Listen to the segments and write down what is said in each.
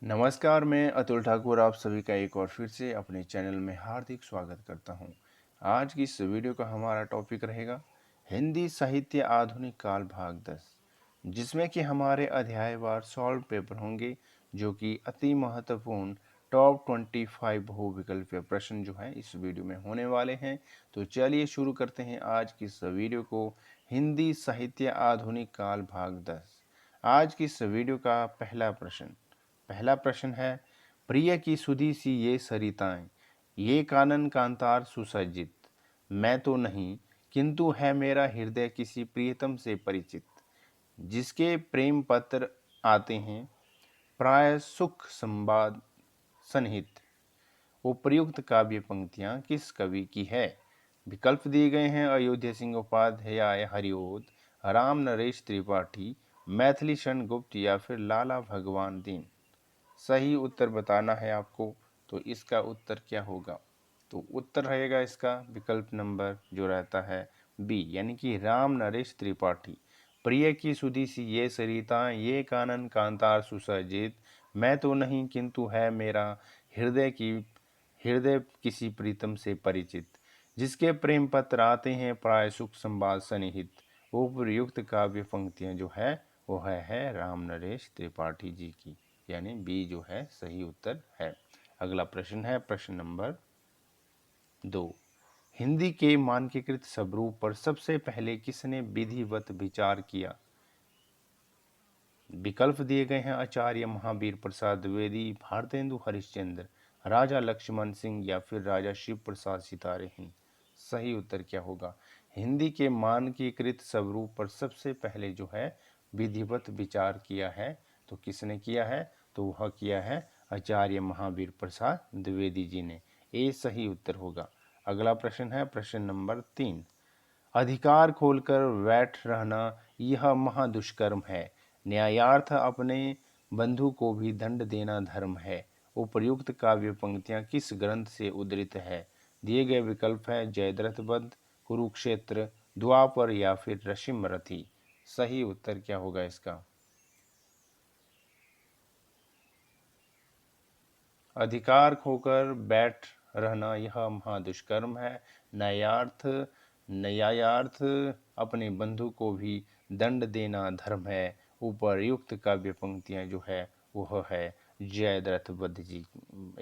नमस्कार, मैं अतुल ठाकुर आप सभी का एक और फिर से अपने चैनल में हार्दिक स्वागत करता हूं। आज की इस वीडियो का हमारा टॉपिक रहेगा हिंदी साहित्य आधुनिक काल भाग 10, जिसमें कि हमारे अध्यायवार सॉल्व पेपर होंगे जो कि अति महत्वपूर्ण टॉप 25 बहुविकल्पीय प्रश्न जो है इस वीडियो में होने वाले हैं। तो चलिए शुरू करते हैं आज की इस वीडियो को। हिंदी साहित्य आधुनिक काल भाग 10। आज की इस वीडियो का पहला प्रश्न है, प्रिय की सुधी सी ये सरिताएं, ये कानन कांतार सुसज्जित, मैं तो नहीं किंतु है मेरा हृदय किसी प्रियतम से परिचित, जिसके प्रेम पत्र आते हैं प्राय सुख संवाद सन्निहित। उपर्युक्त काव्य पंक्तियां किस कवि की है? विकल्प दिए गए हैं अयोध्या सिंह उपाध्याय हरिओद, राम नरेश त्रिपाठी, मैथिली शरण गुप्त या फिर लाला भगवान दीन। सही उत्तर बताना है आपको। तो इसका उत्तर क्या होगा? तो उत्तर रहेगा इसका विकल्प नंबर जो रहता है बी, यानी कि राम नरेश त्रिपाठी। प्रिय की सुधी सी ये सरिता, ये कानन कांतार सुसज्जित, मैं तो नहीं किंतु है मेरा हृदय किसी प्रीतम से परिचित, जिसके प्रेम पत्र आते हैं प्राय सुख संवाद सन्निहित। उपर्युक्त काव्य पंक्तियां जो है वो है राम नरेश त्रिपाठी जी की, यानी बी जो है सही उत्तर है। अगला प्रश्न है प्रश्न नंबर 2। हिंदी के मानकीकृत स्वरूप पर सबसे पहले किसने विधिवत विचार किया? विकल्प दिए गए हैं आचार्य महावीर प्रसाद द्विवेदी, भारतेंदु हरिश्चंद्र, राजा लक्ष्मण सिंह या फिर राजा शिव प्रसाद सितारे हिंद। सही उत्तर क्या होगा? हिंदी के मानकीकृत स्वरूप पर सबसे पहले जो है विधिवत विचार किया है, तो किसने किया है? तो वह किया है आचार्य महावीर प्रसाद द्विवेदी जी ने। ये सही उत्तर होगा। अगला प्रश्न है प्रश्न नंबर 3। अधिकार खोलकर बैठ रहना यह महादुष्कर्म है, न्यायार्थ अपने बंधु को भी दंड देना धर्म है। उपर्युक्त काव्य पंक्तियां किस ग्रंथ से उद्धृत है? दिए गए विकल्प है जयद्रथ वध, कुरुक्षेत्र, द्वापर या फिर रशिम रथी। सही उत्तर क्या होगा इसका? अधिकार खोकर बैठ रहना यह महादुष्कर्म है, न्यायार्थ न्यायार्थ अपने बंधु को भी दंड देना धर्म है। उपर्युक्त काव्य पंक्तियां जो है वह है जयद्रथ वध जी।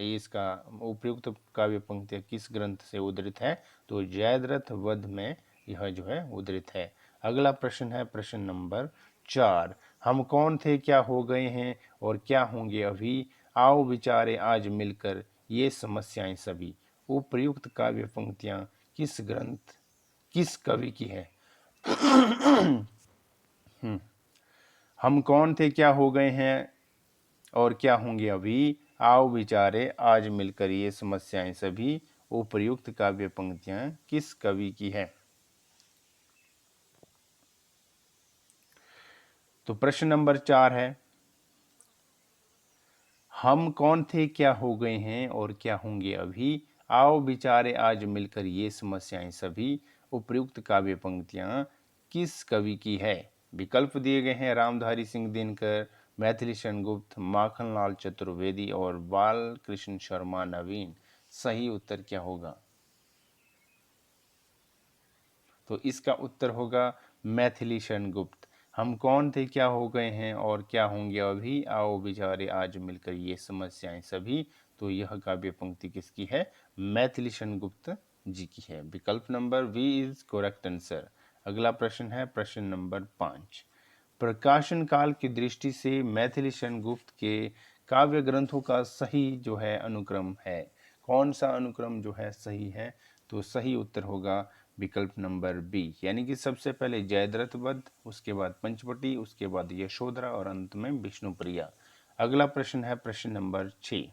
इसका उपयुक्त काव्य पंक्तियां किस ग्रंथ से उद्धृत है? तो जयद्रथ वध में यह जो है उद्धृत है। अगला प्रश्न है प्रश्न नंबर 4। हम कौन थे क्या हो गए हैं और क्या होंगे अभी, आओ विचारे आज मिलकर ये समस्याएं सभी। उपर्युक्त काव्य पंक्तियां किस कवि की है? हम कौन थे क्या हो गए हैं और क्या होंगे अभी, आओ विचारे आज मिलकर ये समस्याएं सभी। उपर्युक्त काव्य पंक्तियां किस कवि की है? तो प्रश्न नंबर 4 है, हम कौन थे क्या हो गए हैं और क्या होंगे अभी, आओ विचारे आज मिलकर ये समस्याएं सभी। उपर्युक्त काव्य पंक्तियां किस कवि की है? विकल्प दिए गए हैं रामधारी सिंह दिनकर, मैथिली शरण गुप्त, माखनलाल चतुर्वेदी और बाल कृष्ण शर्मा नवीन। सही उत्तर क्या होगा? तो इसका उत्तर होगा मैथिली शरण गुप्त। हम कौन थे क्या हो गए हैं और क्या होंगे अभी, आओ विचारे आज मिलकर ये समस्याएं सभी। तो यह काव्य पंक्ति किसकी है? मैथिली शरण गुप्त जी की है। विकल्प number B is correct answer. अगला प्रश्न है प्रश्न नंबर 5। प्रकाशन काल की दृष्टि से मैथिली शरण गुप्त के काव्य ग्रंथों का सही जो है अनुक्रम है। कौन सा अनुक्रम जो है सही है? तो सही उत्तर होगा विकल्प नंबर बी, यानी कि सबसे पहले जयद्रथ वध, उसके बाद पंचवटी, उसके बाद यशोधरा और अंत में विष्णुप्रिया। अगला प्रश्न है प्रश्न नंबर 6।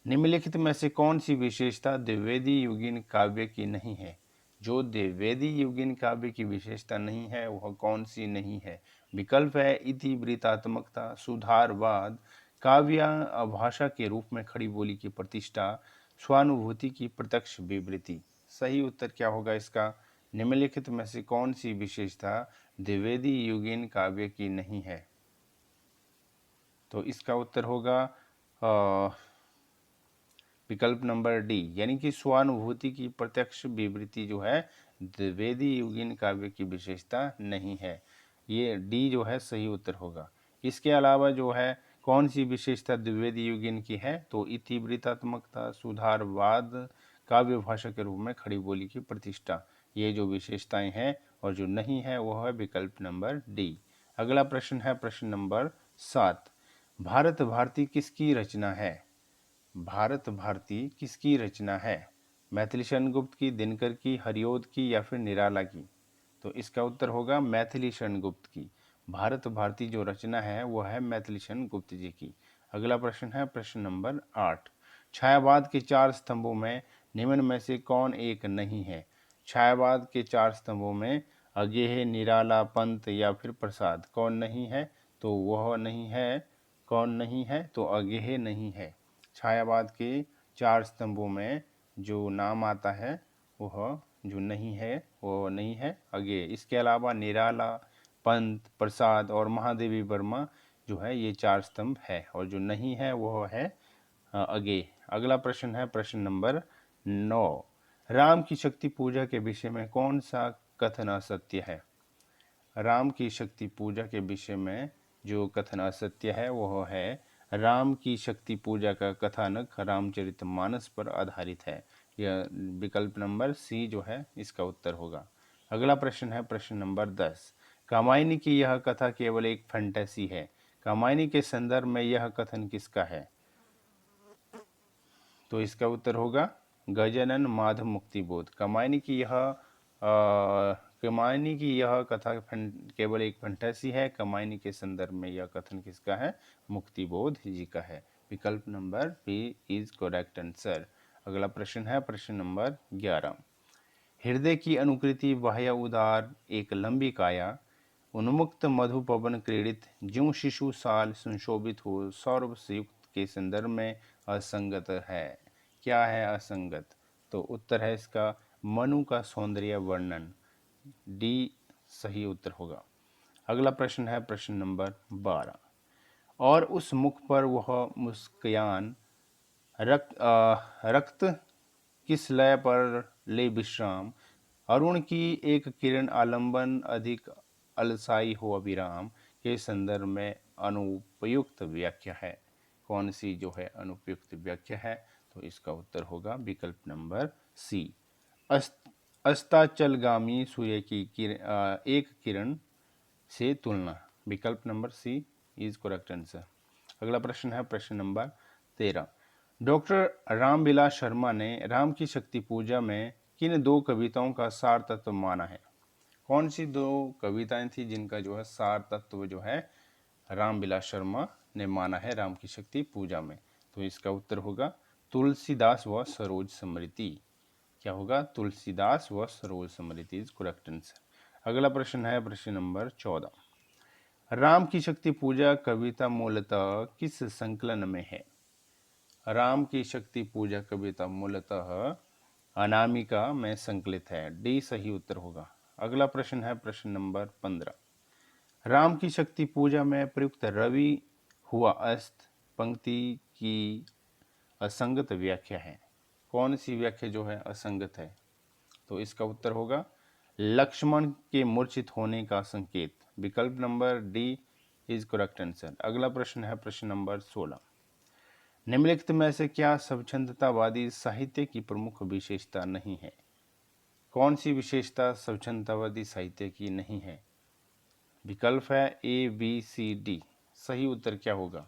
निम्नलिखित में से कौन सी विशेषता द्विवेदी युगीन काव्य की नहीं है? जो द्विवेदी युगीन काव्य की विशेषता नहीं है वह कौन सी नहीं है? विकल्प है इतिवृत्तात्मकता, सुधारवाद, काव्य भाषा के रूप में खड़ी बोली की प्रतिष्ठा, स्वानुभूति की प्रत्यक्ष विवृत्ति। सही उत्तर क्या होगा इसका? निम्नलिखित में से कौन सी विशेषता द्विवेदी युगीन काव्य की नहीं है? तो इसका उत्तर होगा विकल्प नंबर डी, यानी कि स्वानुभूति की प्रत्यक्ष विवृत्ति जो है द्विवेदी युगीन काव्य की विशेषता नहीं है। ये डी जो है सही उत्तर होगा। इसके अलावा जो है कौन सी विशेषता द्विवेदी युगीन की है, तो इतिवृत्तात्मकता, सुधारवाद, काव्य भाषा के रूप में खड़ी बोली की प्रतिष्ठा, ये जो विशेषताएं हैं, और जो नहीं है वो है विकल्प नंबर डी। अगला प्रश्न है प्रश्न नंबर 7। भारत भारती किसकी रचना है? भारत भारती किसकी रचना है? मैथिली शरण गुप्त की, दिनकर की, हरिओद की या फिर निराला की? तो इसका उत्तर होगा मैथिली शरण गुप्त की। भारत भारती जो रचना है वह है मैथिली शरण गुप्त जी की। अगला प्रश्न है प्रश्न नंबर 8। छायावाद के चार स्तंभों में निम्न में से कौन एक नहीं है? छायावाद के चार स्तंभों में अगेह, निराला, पंत या फिर प्रसाद, कौन नहीं है? तो वह नहीं है, कौन नहीं है? तो अगेह नहीं है। छायावाद के चार स्तंभों में जो नाम आता है वह जो नहीं है वो नहीं है अगेय। इसके अलावा निराला, पंत, प्रसाद और महादेवी वर्मा जो है ये चार स्तंभ है, और जो नहीं है वह है अगेय। अगला प्रश्न है प्रश्न नंबर 9। राम की शक्ति पूजा के विषय में कौन सा कथन असत्य है? राम की शक्ति पूजा के विषय में जो कथन असत्य है वह है राम की शक्ति पूजा का कथानक रामचरितमानस पर आधारित है। यह विकल्प नंबर सी जो है इसका उत्तर होगा। अगला प्रश्न है प्रश्न नंबर 10। कामायनी की यह कथा केवल एक फैंटेसी है, कामायनी के संदर्भ में यह कथन किसका है? तो इसका उत्तर होगा गजानन माधव मुक्तिबोध। कमायनी की यह कथा केवल एक फंटेसी है, कमायनी के संदर्भ में यह कथन किसका है? मुक्तिबोध जी का है। विकल्प number B is correct answer. अगला प्रश्न है प्रश्न नंबर 11। हृदय की अनुकृति बाह्य उदार, एक लंबी काया, उन्मुक्त मधु पवन क्रीड़ित, ज्यों शिशु साल सुशोभित हो, सौरभ से युक्त के संदर्भ में असंगत है। क्या है असंगत? तो उत्तर है इसका मनु का सौंदर्य वर्णन। डी सही उत्तर होगा। अगला प्रश्न है प्रश्न नंबर 12। और उस मुख पर वह मुस्कान रक्त किस लय पर ले विश्राम, अरुण की एक किरण आलंबन अधिक अलसाई हो अभिराम, के संदर्भ में अनुपयुक्त व्याख्या है। कौन सी जो है अनुपयुक्त व्याख्या है? तो इसका उत्तर होगा विकल्प नंबर सी, अस्ताचलगामी सूर्य की एक किरण से तुलना। विकल्प number C is correct answer. अगला प्रश्न है प्रश्न नंबर 13। डॉक्टर रामविलास शर्मा ने राम की शक्ति पूजा में किन दो कविताओं का सार तत्व माना है? कौन सी दो कविताएं थी जिनका जो है सार तत्व जो है रामविलास शर्मा ने माना है राम की शक्ति पूजा में? तो इसका उत्तर होगा तुलसीदास व सरोज स्मृति। क्या होगा? तुलसीदास व सरोज स्मृति इज करेक्ट आंसर। अगला प्रश्न है प्रश्न नंबर 14। राम की शक्ति पूजा कविता मूलतः किस संकलन में है? राम की शक्ति पूजा कविता मूलतः अनामिका में संकलित है। डी सही उत्तर होगा। अगला प्रश्न है प्रश्न नंबर 15। राम की शक्ति पूजा में प्रयुक्त रवि हुआ अस्त पंक्ति की असंगत व्याख्या है। कौन सी व्याख्या जो है असंगत है? तो इसका उत्तर होगा लक्ष्मण के मूर्छित होने का संकेत। विकल्प number D is correct answer. अगला प्रश्न है प्रश्न नंबर 16। निम्नलिखित में से क्या स्वच्छंदतावादी साहित्य की प्रमुख विशेषता नहीं है? कौन सी विशेषता स्वच्छंदतावादी साहित्य की नहीं है? विकल्प है ए बी सी डी। सही उत्तर क्या होगा?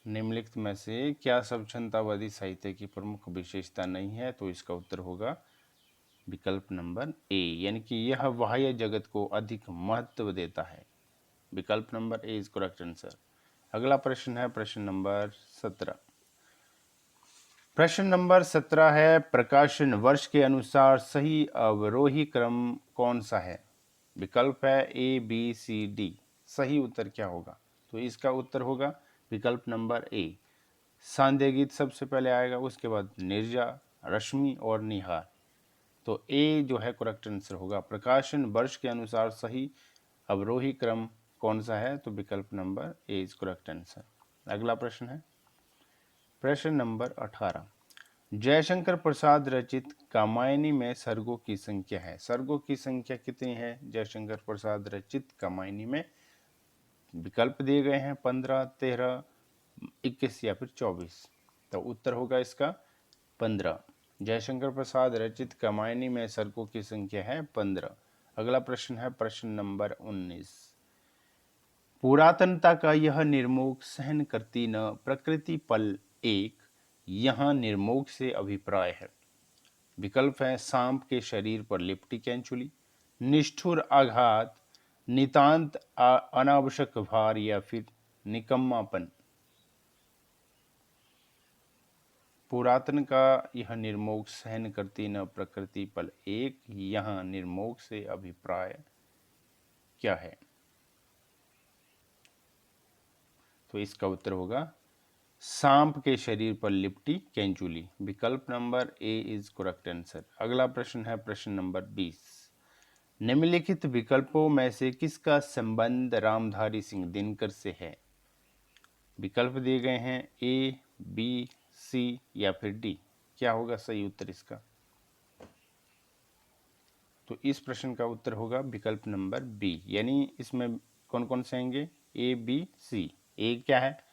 निम्नलिखित में से क्या स्वच्छंदतावादी साहित्य की प्रमुख विशेषता नहीं है? तो इसका उत्तर होगा विकल्प नंबर ए, यानी कि यह बाह्य जगत को अधिक महत्व देता है। विकल्प number A is correct answer. अगला प्रश्न है प्रश्न नंबर 17। प्रश्न नंबर 17 है प्रकाशन वर्ष के अनुसार सही अवरोही क्रम कौन सा है? विकल्प है ए बी सी डी। सही उत्तर क्या होगा? तो इसका उत्तर होगा विकल्प नंबर ए, सांध्य गीत सबसे पहले आएगा, उसके बाद निर्जा, रश्मि और निहार। तो ए जो है करेक्ट आंसर होगा। प्रकाशन वर्ष के अनुसार सही अवरोही क्रम कौन सा है? तो विकल्प number A is correct answer. अगला प्रश्न है प्रश्न नंबर 18। जयशंकर प्रसाद रचित कामायनी में सर्गों की संख्या है। सर्गों की संख्या कितनी है जयशंकर प्रसाद रचित कामायनी में? विकल्प दिए गए हैं 15, 13, 21 या फिर 24। तो उत्तर होगा इसका 15। जयशंकर प्रसाद रचित कामायनी में सर्गों की संख्या है 15। अगला प्रश्न है प्रश्न नंबर 19। पुरातनता का यह निर्मोह सहन करती न प्रकृति पल एक, यहाँ निर्मोह से अभिप्राय है। विकल्प है सांप के शरीर पर लिपटी कैंचुली, निष्ठुर आघात, नितांत अनावश्यक भार या फिर निकम्मापन। पुरातन का यह निर्मोह सहन करती न प्रकृति पल एक, यहाँ निर्मोह से अभिप्राय क्या है? तो इसका उत्तर होगा सांप के शरीर पर लिपटी कैंचुली। विकल्प number A is correct answer. अगला प्रश्न है प्रश्न नंबर 20। निम्नलिखित विकल्पों में से किसका संबंध रामधारी सिंह दिनकर से है? विकल्प दिए गए हैं ए, बी, सी या फिर डी। क्या होगा सही उत्तर इसका? तो इस प्रश्न का उत्तर होगा विकल्प नंबर बी, यानी इसमें कौन कौन से आएंगे? ए, बी, सी। ए क्या है?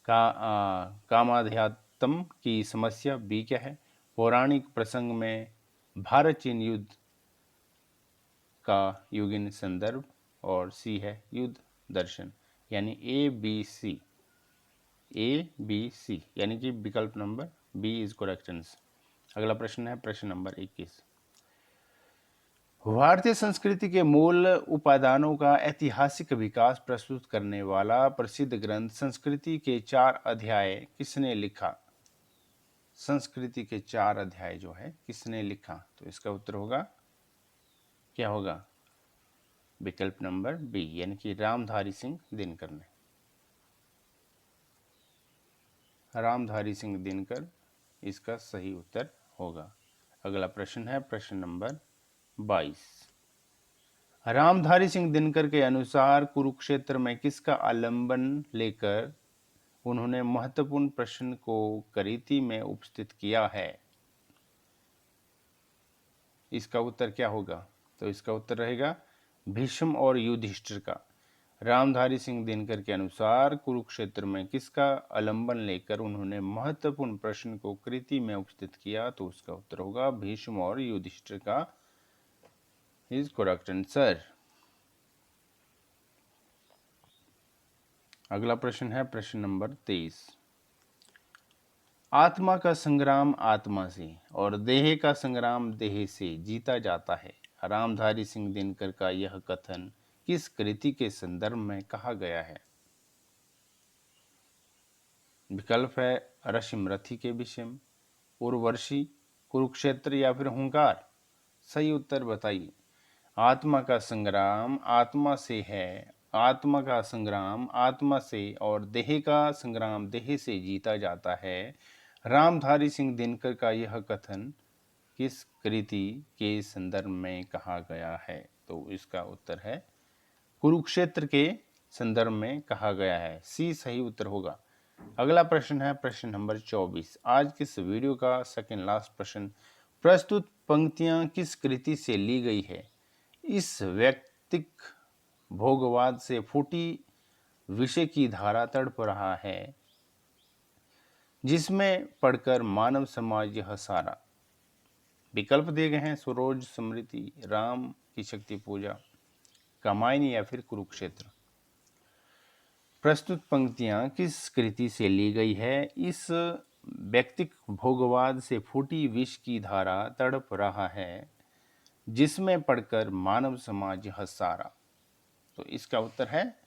कामाध्यात्म की समस्या। बी क्या है? पौराणिक प्रसंग में भारत चीन युद्ध का युगीन संदर्भ। और सी है युद्ध दर्शन। यानी A B C, A B C, यानी कि विकल्प number B is correct answer. अगला प्रश्न है प्रश्न नंबर 21। भारतीय संस्कृति के मूल उपादानों का ऐतिहासिक विकास प्रस्तुत करने वाला प्रसिद्ध ग्रंथ संस्कृति के 4 अध्याय किसने लिखा? संस्कृति के 4 अध्याय जो है किसने लिखा? तो इसका उत्तर होगा क्या होगा? विकल्प नंबर बी, यानी कि रामधारी सिंह दिनकर ने। रामधारी सिंह दिनकर इसका सही उत्तर होगा। अगला प्रश्न है प्रश्न नंबर 22। रामधारी सिंह दिनकर के अनुसार कुरुक्षेत्र में किसका आलंबन लेकर उन्होंने महत्वपूर्ण प्रश्न को करीति में उपस्थित किया है? इसका उत्तर क्या होगा? तो इसका उत्तर रहेगा भीष्म और युधिष्ठिर का। रामधारी सिंह दिनकर के अनुसार कुरुक्षेत्र में किसका आलंबन लेकर उन्होंने महत्वपूर्ण प्रश्न को कृति में उपस्थित किया? तो उसका उत्तर होगा भीष्म और युधिष्ठिर का इज करेक्ट आंसर। अगला प्रश्न है प्रश्न नंबर 23। आत्मा का संग्राम आत्मा से और देह का संग्राम देह से जीता जाता है। रामधारी सिंह दिनकर का यह कथन किस कृति के संदर्भ में कहा गया है? विकल्प है रश्मिरथी के विषय में, उर्वशी, कुरुक्षेत्र या फिर हुंकार। सही उत्तर बताइए। आत्मा का संग्राम आत्मा से है, आत्मा का संग्राम आत्मा से और देह का संग्राम देह से जीता जाता है। रामधारी सिंह दिनकर का यह कथन किस कृति के संदर्भ में कहा गया है? तो इसका उत्तर है कुरुक्षेत्र के संदर्भ में कहा गया है। सी सही उत्तर होगा। अगला प्रश्न है प्रश्न नंबर 24। आज के इस वीडियो का सेकंड लास्ट प्रश्न। प्रस्तुत पंक्तियां किस कृति से ली गई है? इस व्यक्तिक भोगवाद से फूटी विषय की धारा तड़प रहा है, जिसमें पढ़कर मानव समाज यह सारा। विकल्प दिए गए हैं स्वरोज स्मृति, राम की शक्ति पूजा, कामायनी या फिर कुरुक्षेत्र। प्रस्तुत पंक्तियां किस कृति से ली गई है? इस व्यक्तिक भोगवाद से फूटी विष की धारा तड़प रहा है, जिसमें पढ़कर मानव समाज यह सारा। तो इसका उत्तर है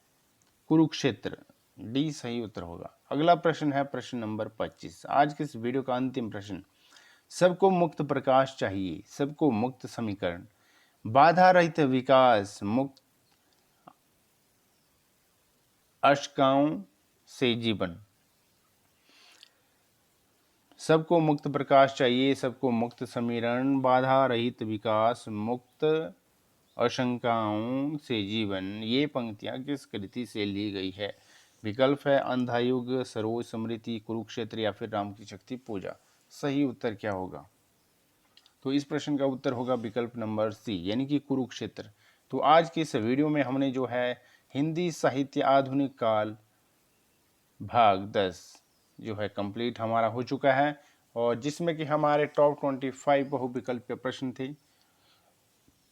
कुरुक्षेत्र। डी सही उत्तर होगा। अगला प्रश्न है प्रश्न नंबर 25। आज के इस वीडियो का अंतिम प्रश्न। सबको मुक्त प्रकाश चाहिए, सबको मुक्त समीकरण, बाधा रहित विकास, मुक्त अशकाओं से जीवन। सबको मुक्त प्रकाश चाहिए, सबको मुक्त समीरण, बाधा रहित विकास, मुक्त आशंकाओं से जीवन। ये पंक्तियां किस कृति से ली गई है? विकल्प है अंधा युग, सरोज स्मृति, कुरुक्षेत्र या फिर राम की शक्ति पूजा। सही उत्तर क्या होगा? तो इस प्रश्न का उत्तर होगा विकल्प नंबर सी, यानी कि कुरुक्षेत्र। तो आज की इस वीडियो में हमने जो है हिंदी साहित्य आधुनिक काल भाग 10 जो है कंप्लीट हमारा हो चुका है, और जिसमें कि हमारे टॉप 25 बहुविकल्प के प्रश्न थे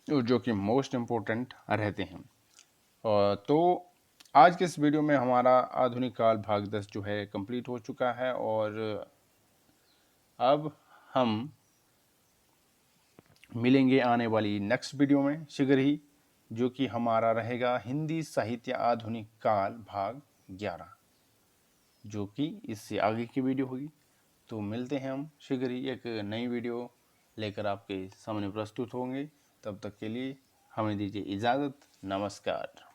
जो कि मोस्ट इम्पोर्टेंट रहते हैं। और तो आज के इस वीडियो में हमारा आधुनिक काल भाग 10 जो है कंप्लीट हो चुका है, और अब हम मिलेंगे आने वाली नेक्स्ट वीडियो में शीघ्र ही, जो कि हमारा रहेगा हिंदी साहित्य आधुनिक काल भाग 11, जो कि इससे आगे की वीडियो होगी। तो मिलते हैं हम शीघ्र ही एक नई वीडियो लेकर आपके सामने प्रस्तुत होंगे। तब तक के लिए हमें दीजिए इजाज़त। नमस्कार।